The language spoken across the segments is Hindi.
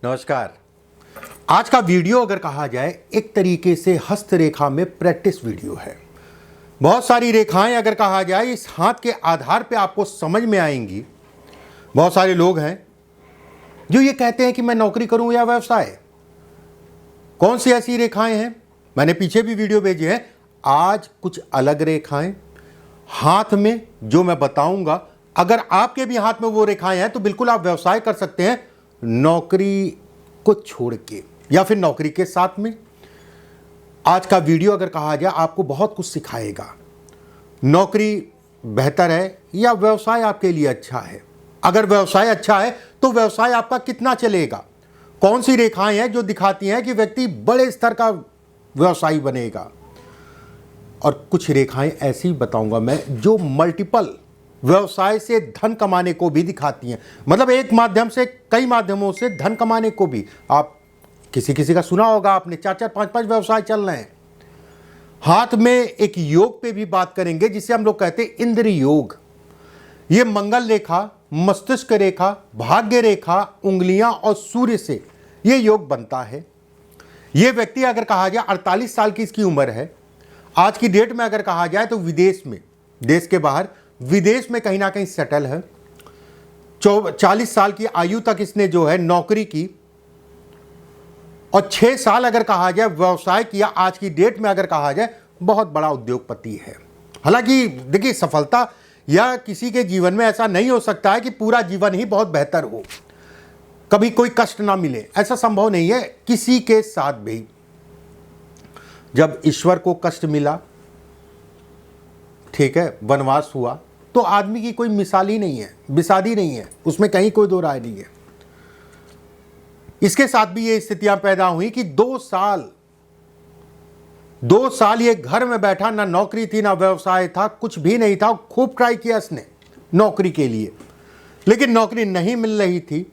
नमस्कार। आज का वीडियो अगर कहा जाए एक तरीके से हस्तरेखा में प्रैक्टिस वीडियो है। बहुत सारी रेखाएं अगर कहा जाए इस हाथ के आधार पे आपको समझ में आएंगी। बहुत सारे लोग हैं जो ये कहते हैं कि मैं नौकरी करूं या व्यवसाय। कौन सी ऐसी रेखाएं हैं, मैंने पीछे भी वीडियो भेजे हैं। आज कुछ अलग रेखाएं हाथ में जो मैं बताऊंगा, अगर आपके भी हाथ में वो रेखाएं हैं तो बिल्कुल आप व्यवसाय कर सकते हैं, नौकरी को छोड़ के या फिर नौकरी के साथ में। आज का वीडियो अगर कहा जाए आपको बहुत कुछ सिखाएगा। नौकरी बेहतर है या व्यवसाय आपके लिए अच्छा है? अगर व्यवसाय अच्छा है तो व्यवसाय आपका कितना चलेगा? कौन सी रेखाएं हैं जो दिखाती हैं कि व्यक्ति बड़े स्तर का व्यवसायी बनेगा? और कुछ रेखाएं ऐसी बताऊंगा मैं जो मल्टीपल व्यवसाय से धन कमाने को भी दिखाती हैं। मतलब एक माध्यम से कई माध्यमों से धन कमाने को भी। आप किसी का सुना होगा आपने, 4-4 5-5 व्यवसाय चल रहे हैं। हाथ में एक योग पे भी बात करेंगे जिसे हम लोग कहते हैं इंद्र योग। ये मंगल रेखा, मस्तिष्क रेखा, भाग्य रेखा, उंगलियां और सूर्य से ये योग बनता है। ये व्यक्ति अगर कहा जाए 48 साल की इसकी उम्र है। आज की डेट में अगर कहा जाए तो विदेश में, देश के बाहर विदेश में कहीं ना कहीं सेटल है। 40 साल की आयु तक इसने जो है नौकरी की और 6 साल अगर कहा जाए व्यवसाय किया। आज की डेट में अगर कहा जाए बहुत बड़ा उद्योगपति है। हालांकि देखिए, सफलता या किसी के जीवन में ऐसा नहीं हो सकता है कि पूरा जीवन ही बहुत बेहतर हो, कभी कोई कष्ट ना मिले, ऐसा संभव नहीं है किसी के साथ भी। जब ईश्वर को कष्ट मिला, ठीक है, वनवास हुआ, तो आदमी की कोई मिसाल ही नहीं है, बिसादी नहीं है, उसमें कहीं कोई दो राय नहीं है। इसके साथ भी ये स्थितियां पैदा हुई कि 2 साल ये घर में बैठा, ना नौकरी थी ना व्यवसाय था, कुछ भी नहीं था। खूब ट्राई किया इसने नौकरी के लिए, लेकिन नौकरी नहीं मिल रही थी।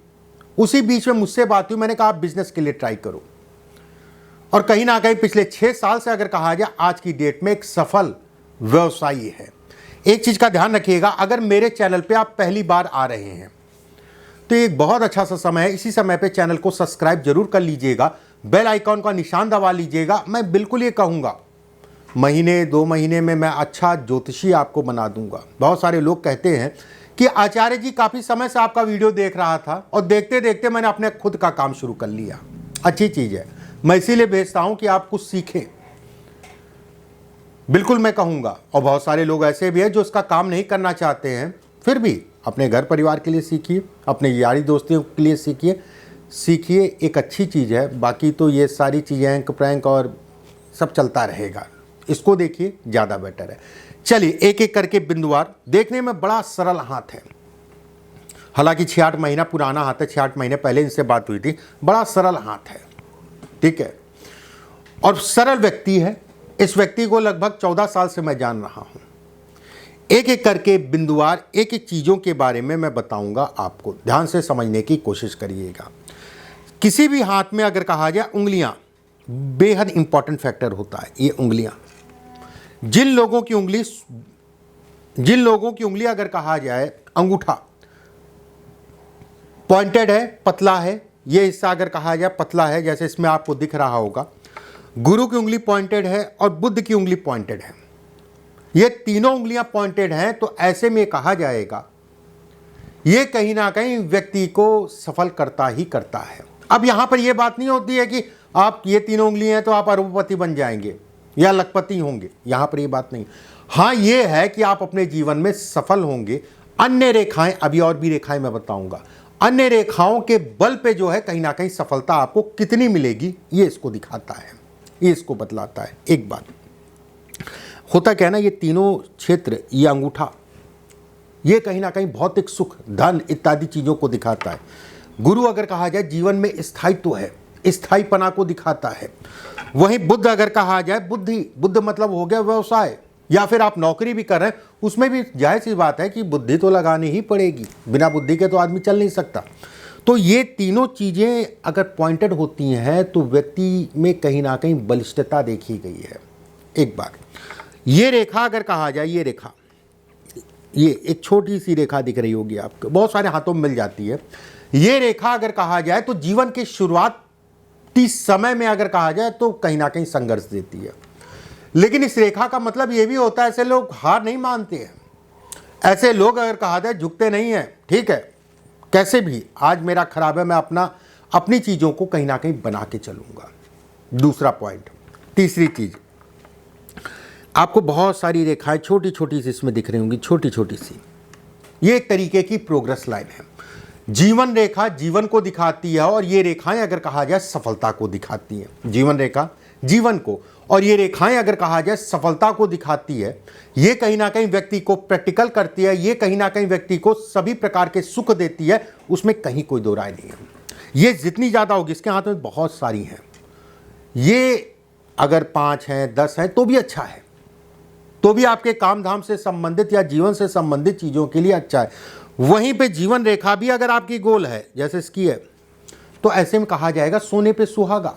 उसी बीच में मुझसे बात हुई, मैंने कहा आप बिजनेस के लिए ट्राई करो। और कहीं ना कहीं पिछले 6 साल से अगर कहा जाए आज की डेट में एक सफल व्यवसायी है। एक चीज का ध्यान रखिएगा, अगर मेरे चैनल पे आप पहली बार आ रहे हैं तो एक बहुत अच्छा सा समय है, इसी समय पे चैनल को सब्सक्राइब जरूर कर लीजिएगा, बेल आइकॉन का निशान दबा लीजिएगा। मैं बिल्कुल ये कहूँगा, महीने 2 महीने में मैं अच्छा ज्योतिषी आपको बना दूंगा। बहुत सारे लोग कहते हैं कि आचार्य जी काफ़ी समय से आपका वीडियो देख रहा था और देखते देखते मैंने अपने खुद का काम शुरू कर लिया। अच्छी चीज़ है, मैं इसीलिए भेजता हूँ कि आप कुछ सीखें। बिल्कुल मैं कहूँगा। और बहुत सारे लोग ऐसे भी हैं जो इसका काम नहीं करना चाहते हैं, फिर भी अपने घर परिवार के लिए सीखिए, अपने यारी दोस्तियों के लिए सीखिए, एक अच्छी चीज़ है। बाकी तो ये सारी चीज़ें एंक प्रैंक और सब चलता रहेगा, इसको देखिए, ज़्यादा बेटर है। चलिए एक एक करके बिंदुवार। देखने में बड़ा सरल हाथ है, हालांकि 6-8 महीना पुराना हाथ है, 6-8 महीने पहले इनसे बात हुई थी। बड़ा सरल हाथ है, ठीक है, और सरल व्यक्ति है। इस व्यक्ति को लगभग 14 साल से मैं जान रहा हूं। एक एक करके बिंदुवार एक एक चीज़ों के बारे में मैं बताऊंगा आपको, ध्यान से समझने की कोशिश करिएगा। किसी भी हाथ में अगर कहा जाए उंगलियां बेहद इंपॉर्टेंट फैक्टर होता है। ये उंगलियां, जिन लोगों की उंगली अगर कहा जाए अंगूठा पॉइंटेड है, पतला है, ये हिस्सा अगर कहा जाए पतला है, जैसे इसमें आपको दिख रहा होगा। गुरु की उंगली पॉइंटेड है और बुद्ध की उंगली पॉइंटेड है। ये तीनों उंगलियां पॉइंटेड हैं, तो ऐसे में कहा जाएगा ये कहीं ना कहीं व्यक्ति को सफल करता ही करता है। अब यहां पर यह बात नहीं होती है कि आप ये तीनों उंगलियां हैं तो आप अरबपति बन जाएंगे या लखपति होंगे, यहां पर यह बात नहीं। हाँ, ये है कि आप अपने जीवन में सफल होंगे। अन्य रेखाएं, अभी और भी रेखाएं मैं बताऊंगा, अन्य रेखाओं के बल पे जो है कहीं ना कहीं सफलता आपको कितनी मिलेगी, ये इसको दिखाता है, ये इसको बतलाता है। एक बात होता क्या है ना, ये तीनों क्षेत्र, ये अंगूठा, ये कहीं ना कहीं भौतिक सुख, धन इत्यादि चीज़ों को दिखाता है। गुरु अगर कहा जाए जीवन में स्थायित्व है, स्थायीपना को दिखाता है। वहीं बुद्ध अगर कहा जाए, बुद्ध मतलब हो गया व्यवसाय, या फिर आप नौकरी भी कर रहे हैं, उसमें भी जाहिर सी बात है कि बुद्धि तो लगानी ही पड़ेगी, बिना बुद्धि के तो आदमी चल नहीं सकता। तो ये तीनों चीज़ें अगर पॉइंटेड होती हैं तो व्यक्ति में कहीं ना कहीं बलिष्ठता देखी गई है। एक बार ये रेखा अगर कहा जाए, ये रेखा, ये एक छोटी सी रेखा दिख रही होगी आपको, बहुत सारे हाथों में मिल जाती है। ये रेखा अगर कहा जाए तो जीवन के शुरुआती समय में अगर कहा जाए तो कहीं ना कहीं संघर्ष देती है। लेकिन इस रेखा का मतलब ये भी होता है, ऐसे लोग हार नहीं मानते हैं, ऐसे लोग अगर कहा जाए झुकते नहीं हैं। ठीक है, कैसे भी आज मेरा खराब है, मैं अपनी चीज़ों को कहीं ना कहीं बना के चलूँगा। दूसरा पॉइंट, तीसरी चीज़, आपको बहुत सारी रेखाएं छोटी छोटी सी इसमें दिख रही होंगी, छोटी छोटी सी। ये एक तरीके की प्रोग्रेस लाइन है। जीवन रेखा जीवन को दिखाती है और ये रेखाएं अगर कहा जाए सफलता को दिखाती हैं। जीवन रेखा जीवन को और ये रेखाएं अगर कहा जाए सफलता को दिखाती है। ये कहीं ना कहीं व्यक्ति को प्रैक्टिकल करती है, ये कहीं ना कहीं व्यक्ति को सभी प्रकार के सुख देती है, उसमें कहीं कोई दो राय नहीं है। ये जितनी ज़्यादा होगी, इसके हाथ में बहुत सारी हैं, ये अगर 5 हैं 10 हैं तो भी अच्छा है, तो भी आपके काम धाम से संबंधित या जीवन से संबंधित चीज़ों के लिए अच्छा है। वहीं पे जीवन रेखा भी अगर आपकी गोल है जैसे इसकी है, तो ऐसे में कहा जाएगा सोने पे सुहागा।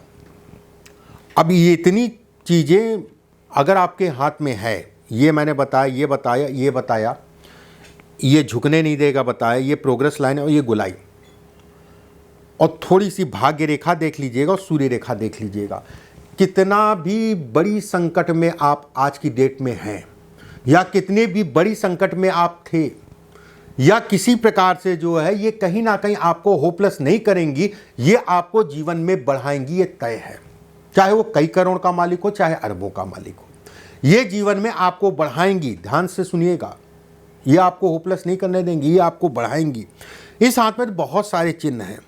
अब ये इतनी चीज़ें अगर आपके हाथ में है, ये मैंने बताया, ये बताया, ये बताया, ये झुकने नहीं देगा बताया, ये प्रोग्रेस लाइन है और ये गुलाई, और थोड़ी सी भाग्य रेखा देख लीजिएगा और सूर्य रेखा देख लीजिएगा। कितना भी बड़ी संकट में आप आज की डेट में हैं, या कितने भी बड़ी संकट में आप थे, या किसी प्रकार से जो है ये कहीं ना कहीं आपको होपलेस नहीं करेंगी, ये आपको जीवन में बढ़ाएंगी, ये तय है। चाहे वो कई करोड़ का मालिक हो, चाहे अरबों का मालिक हो, ये जीवन में आपको बढ़ाएंगी। ध्यान से सुनिएगा, ये आपको होपलेस नहीं करने देंगी, ये आपको बढ़ाएंगी। इस हाथ में बहुत सारे चिन्ह हैं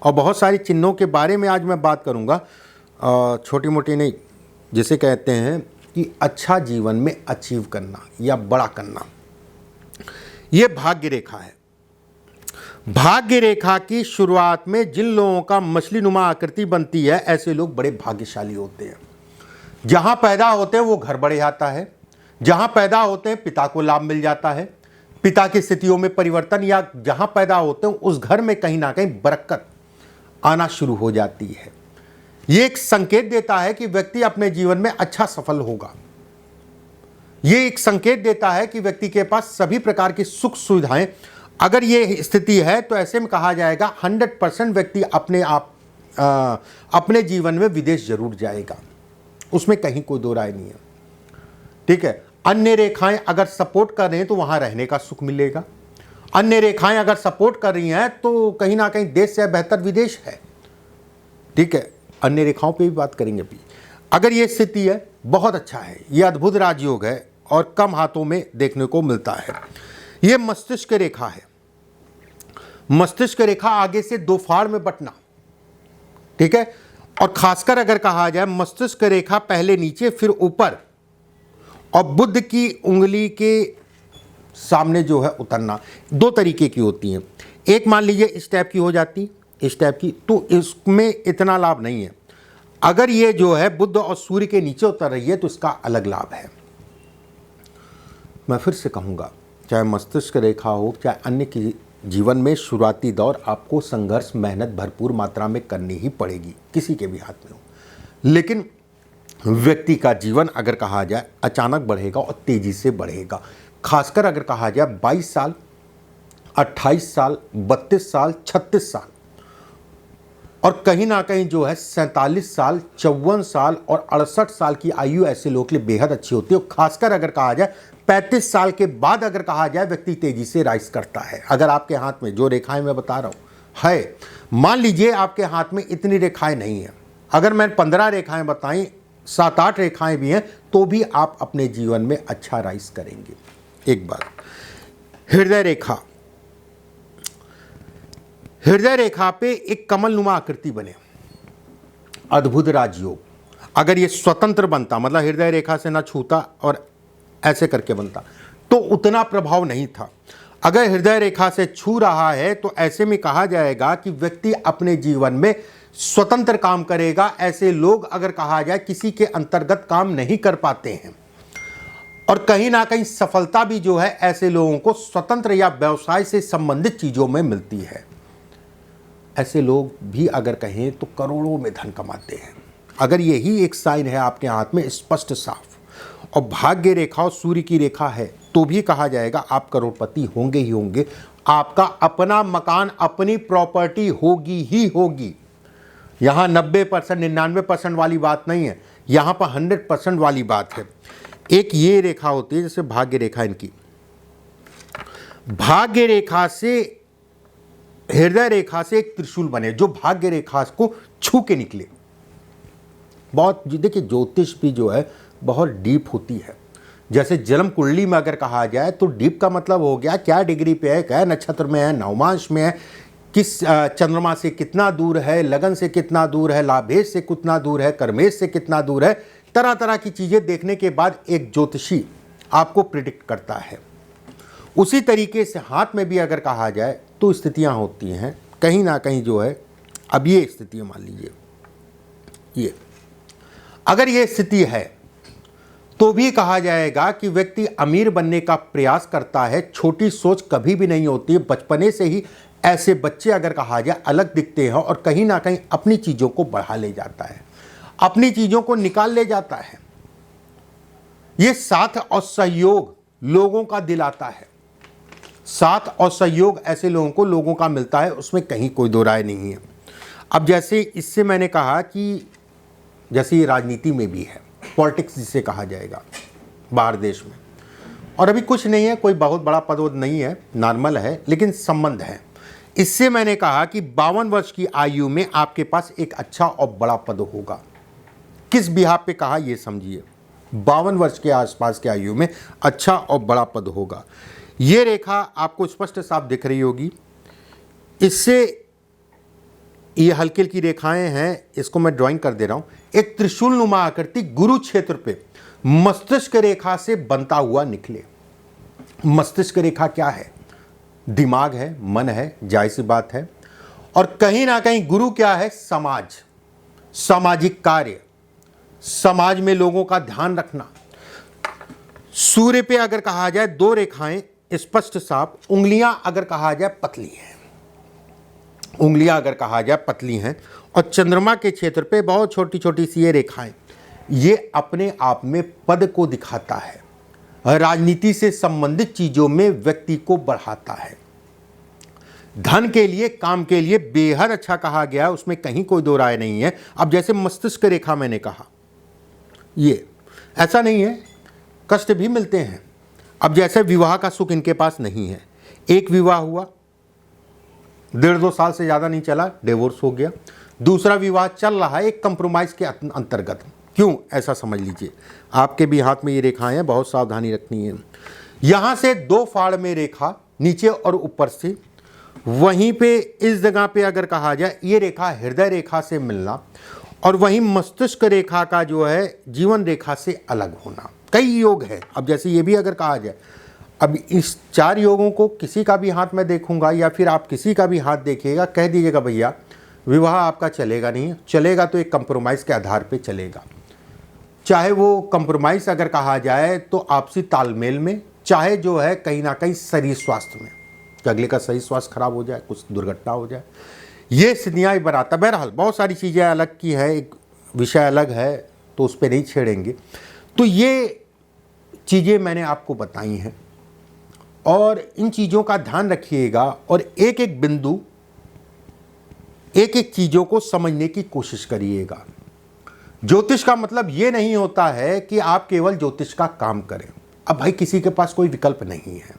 और बहुत सारे चिन्हों के बारे में आज मैं बात करूंगा, छोटी मोटी नहीं, जिसे कहते हैं कि अच्छा जीवन में अचीव करना या बड़ा करना। ये भाग्य रेखा है। भाग्य रेखा की शुरुआत में जिन लोगों का मछली नुमा आकृति बनती है, ऐसे लोग बड़े भाग्यशाली होते हैं। जहां पैदा होते हैं वो घर बढ़ जाता है, जहां पैदा होते हैं पिता को लाभ मिल जाता है, पिता की स्थितियों में परिवर्तन, या जहां पैदा होते हैं उस घर में कहीं ना कहीं बरकत आना शुरू हो जाती है। ये एक संकेत देता है कि व्यक्ति अपने जीवन में अच्छा सफल होगा। ये एक संकेत देता है कि व्यक्ति के पास सभी प्रकार की सुख सुविधाएं, अगर ये स्थिति है तो ऐसे में कहा जाएगा 100% व्यक्ति अपने जीवन में विदेश जरूर जाएगा, उसमें कहीं कोई दो राय नहीं है। ठीक है, अन्य रेखाएं अगर सपोर्ट कर रहे हैं तो वहां रहने का सुख मिलेगा। अन्य रेखाएं अगर सपोर्ट कर रही हैं तो कहीं ना कहीं देश से बेहतर विदेश है। ठीक है, अन्य रेखाओं पे भी बात करेंगे अभी। अगर ये स्थिति है, बहुत अच्छा है, ये अद्भुत राजयोग है और कम हाथों में देखने को मिलता है। ये मस्तिष्क रेखा है। मस्तिष्क रेखा आगे से दो फाड़ में बंटना। ठीक है, और खासकर अगर कहा जाए मस्तिष्क रेखा पहले नीचे फिर ऊपर, और बुद्ध की उंगली के सामने जो है उतरना, दो तरीके की होती हैं। एक मान लीजिए इस टाइप की हो जाती, इस टाइप की, तो इसमें इतना लाभ नहीं है। अगर ये जो है बुद्ध और सूर्य के नीचे उतर रही है तो इसका अलग लाभ है। मैं फिर से कहूँगा, चाहे मस्तिष्क रेखा हो चाहे अन्य की जीवन में शुरुआती दौर आपको संघर्ष मेहनत भरपूर मात्रा में करनी ही पड़ेगी, किसी के भी हाथ में हो। लेकिन व्यक्ति का जीवन अगर कहा जाए अचानक बढ़ेगा और तेजी से बढ़ेगा। खासकर अगर कहा जाए 22 साल, 28 साल, 32 साल, 36 साल और कहीं ना कहीं जो है 47 साल, 54 साल और 68 साल की आयु ऐसे लोगों के लिए बेहद अच्छी होती है। और खासकर अगर कहा जाए 35 साल के बाद अगर कहा जाए व्यक्ति तेजी से राइज करता है। अगर आपके हाथ में जो रेखाएं मैं बता रहा हूं है, मान लीजिए आपके हाथ में इतनी रेखाएं नहीं है, अगर मैं 15 रेखाएं बताई, 7-8 रेखाएं भी हैं, तो भी आप अपने जीवन में अच्छा राइज करेंगे। एक बार हृदय रेखा, हृदय रेखा पे एक कमल नुमा आकृति बने, अद्भुत राजयोग। अगर ये स्वतंत्र बनता, मतलब हृदय रेखा से ना छूता और ऐसे करके बनता, तो उतना प्रभाव नहीं था। अगर हृदय रेखा से छू रहा है तो ऐसे में कहा जाएगा कि व्यक्ति अपने जीवन में स्वतंत्र काम करेगा। ऐसे लोग अगर कहा जाए किसी के अंतर्गत काम नहीं कर पाते हैं, और कहीं ना कहीं सफलता भी जो है ऐसे लोगों को स्वतंत्र या व्यवसाय से संबंधित चीजों में मिलती है। ऐसे लोग भी अगर कहें तो करोड़ों में धन कमाते हैं। अगर यही एक साइन है आपके हाथ में स्पष्ट साफ, और भाग्य रेखा और सूर्य की रेखा है, तो भी कहा जाएगा आप करोड़पति होंगे ही होंगे। आपका अपना मकान, अपनी प्रॉपर्टी होगी ही होगी। यहां 90% 99% वाली बात नहीं है, यहां पर 100% वाली बात है। एक ये रेखा होती है जैसे भाग्य रेखा, इनकी भाग्य रेखा से, हृदय रेखा से एक त्रिशूल बने जो भाग्य रेखा को छू के निकले। बहुत देखिए, ज्योतिष भी जो है बहुत डीप होती है। जैसे जन्म कुंडली में अगर कहा जाए तो डीप का मतलब हो गया क्या डिग्री पे है, क्या नक्षत्र में है, नवमांश में है, किस चंद्रमा से कितना दूर है, लगन से कितना दूर है, लाभेश से कितना दूर है, कर्मेश से कितना दूर है। तरह तरह की चीज़ें देखने के बाद एक ज्योतिषी आपको प्रिडिक्ट करता है। उसी तरीके से हाथ में भी अगर कहा जाए तो स्थितियां होती हैं कहीं ना कहीं जो है। अब ये स्थितियां मान लीजिए, ये अगर ये स्थिति है तो भी कहा जाएगा कि व्यक्ति अमीर बनने का प्रयास करता है। छोटी सोच कभी भी नहीं होती है। बचपने से ही ऐसे बच्चे अगर कहा जाए अलग दिखते हैं और कहीं ना कहीं अपनी चीज़ों को बढ़ा ले जाता है, अपनी चीज़ों को निकाल ले जाता है। ये साथ और सहयोग लोगों का दिलाता है। साथ और सहयोग ऐसे लोगों को लोगों का मिलता है, उसमें कहीं कोई दो राय नहीं है। अब जैसे इससे मैंने कहा कि जैसे ये राजनीति में भी है, पॉलिटिक्स जिसे कहा जाएगा बाहर देश में, और अभी कुछ नहीं है, कोई बहुत बड़ा पद नहीं है, नॉर्मल है, लेकिन संबंध है। इससे मैंने कहा कि 52 वर्ष की आयु में आपके पास एक अच्छा और बड़ा पद होगा। किस बिहार पे कहा ये समझिए, 52 वर्ष के आसपास की आयु में अच्छा और बड़ा पद होगा। ये रेखा आपको स्पष्ट साफ दिख रही होगी। इससे ये हल्की हल्की रेखाएं हैं, इसको मैं ड्राइंग कर दे रहा हूं। एक त्रिशूल नुमा आकृति गुरु क्षेत्र पे मस्तिष्क रेखा से बनता हुआ निकले। मस्तिष्क रेखा क्या है? दिमाग है, मन है, जाहिर सी बात है। और कहीं ना कहीं गुरु क्या है? समाज, सामाजिक कार्य, समाज में लोगों का ध्यान रखना। सूर्य पे अगर कहा जाए दो रेखाएं स्पष्ट साफ, उंगलियां अगर कहा जाए पतली हैं, उंगलियां अगर कहा जाए पतली हैं, और चंद्रमा के क्षेत्र पे बहुत छोटी छोटी सी ये रेखाएं, ये अपने आप में पद को दिखाता है। राजनीति से संबंधित चीजों में व्यक्ति को बढ़ाता है। धन के लिए, काम के लिए बेहद अच्छा कहा गया, उसमें कहीं कोई दो राय नहीं है। अब जैसे मस्तिष्क रेखा मैंने कहा, ये ऐसा नहीं है, कष्ट भी मिलते हैं। अब जैसे विवाह का सुख इनके पास नहीं है, एक विवाह हुआ, 1.5-2 साल से ज़्यादा नहीं चला, डिवोर्स हो गया। दूसरा विवाह चल रहा है एक कंप्रोमाइज़ के अंतर्गत। क्यों ऐसा समझ लीजिए, आपके भी हाथ में ये रेखाएं हैं, बहुत सावधानी रखनी है। यहाँ से 2 फाड़ में रेखा नीचे और ऊपर से, वहीं पे इस जगह पे अगर कहा जाए ये रेखा हृदय रेखा से मिलना, और वहीं मस्तिष्क रेखा का जो है जीवन रेखा से अलग होना। कई योग है। अब जैसे ये भी अगर कहा जाए, अब इस 4 योगों को किसी का भी हाथ में देखूंगा या फिर आप किसी का भी हाथ देखिएगा, कह दीजिएगा भैया विवाह आपका चलेगा नहीं, चलेगा तो एक कंप्रोमाइज़ के आधार पे चलेगा। चाहे वो कंप्रोमाइज़ अगर कहा जाए तो आपसी तालमेल में, चाहे जो है कहीं ना कहीं शरीर स्वास्थ्य में, कि अगले का शरीर स्वास्थ्य खराब हो जाए, कुछ दुर्घटना हो जाए, ये स्थितियाँ बनाता। बहरहाल बहुत सारी चीज़ें अलग की है, एक विषय अलग है तो उस पर नहीं छेड़ेंगे। तो ये चीज़ें मैंने आपको बताई हैं और इन चीज़ों का ध्यान रखिएगा और एक एक बिंदु, एक एक चीज़ों को समझने की कोशिश करिएगा। ज्योतिष का मतलब ये नहीं होता है कि आप केवल ज्योतिष का काम करें। अब भाई किसी के पास कोई विकल्प नहीं है।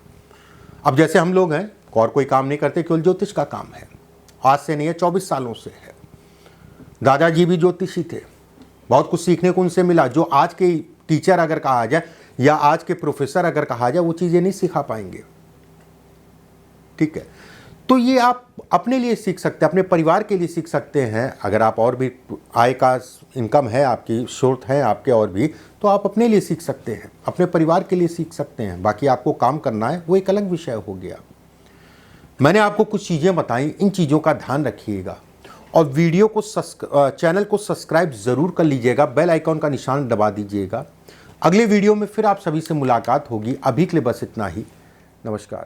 अब जैसे हम लोग हैं और कोई काम नहीं करते, केवल ज्योतिष का काम है। आज से नहीं है, 24 सालों से है। दादाजी भी ज्योतिषी थे, बहुत कुछ सीखने को उनसे मिला। जो आज के टीचर अगर कहा जाए या आज के प्रोफेसर अगर कहा जाए, वो चीज़ें नहीं सिखा पाएंगे। ठीक है, तो ये आप अपने लिए सीख सकते हैं, अपने परिवार के लिए सीख सकते हैं। अगर आप और भी आय का इनकम है, आपकी स्रोत है आपके और भी, तो आप अपने लिए सीख सकते हैं, अपने परिवार के लिए सीख सकते हैं। बाकी आपको काम करना है वो एक अलग विषय हो गया। मैंने आपको कुछ चीज़ें बताई, इन चीज़ों का ध्यान रखिएगा और वीडियो को चैनल को सब्सक्राइब ज़रूर कर लीजिएगा, बेल आइकॉन का निशान दबा दीजिएगा। अगले वीडियो में फिर आप सभी से मुलाकात होगी। अभी के लिए बस इतना ही। नमस्कार।